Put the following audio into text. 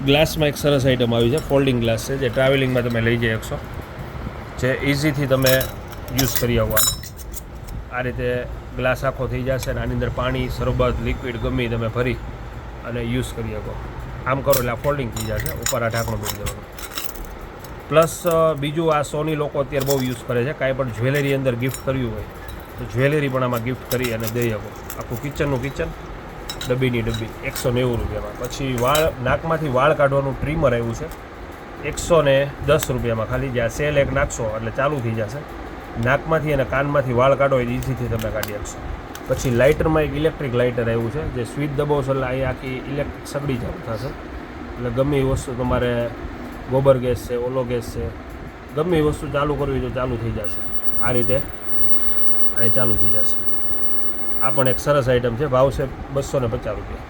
ગ્લાસમાં એક સરસ આઇટમ આવી છે, ફોલ્ડિંગ ગ્લાસ છે, જે ટ્રાવેલિંગમાં તમે લઈ જઈ શકશો, જે ઇઝીથી તમે યુઝ કરી શકો. આ રીતે ગ્લાસ આખો થઈ જશે અને આની અંદર પાણી, શરબત, લિક્વિડ ગમે તમે ભરી અને યુઝ કરી શકો. આમ કરો એટલે આ ફોલ્ડિંગ થઈ જશે. ઉપર આ ઢાંકણું દઈ દેવાનું. પ્લસ બીજું, આ સોની લોકો અત્યારે બહુ યુઝ કરે છે. કાંઈ પણ જ્વેલરી અંદર ગિફ્ટ કર્યું હોય તો જ્વેલરી પણ આમાં ગિફ્ટ કરી અને દઈ શકો. આખું કિચનનું કિચન, ડબ્બીની ડબ્બી, 190 રૂપિયામાં. પછી નાકમાંથી વાળ કાઢવાનું ટ્રીમર આવ્યું છે, 110 રૂપિયામાં. ખાલી જ્યાં સેલ એક નાખશો એટલે ચાલુ થઈ જશે. નાકમાંથી અને કાનમાંથી વાળ કાઢો એ ઇઝીથી તમે કાઢી શકશો. પછી લાઇટરમાં એક ઇલેક્ટ્રિક લાઇટર આવ્યું છે, જે સ્વિચ દબાવશો એટલે અહીં આખી ઇલેક્ટ્રિક સગડી ચાલુ થશે. એટલે ગમે એ વસ્તુ તમારે ગોબર ગેસ છે, ઓલો ગેસ છે, ગમે એ વસ્તુ ચાલુ કરવી તો ચાલુ થઈ જશે. આ રીતે અહીં ચાલુ થઈ જશે. આ પણ એક સરસ આઇટમ છે. ભાવ છે 250 રૂપિયા.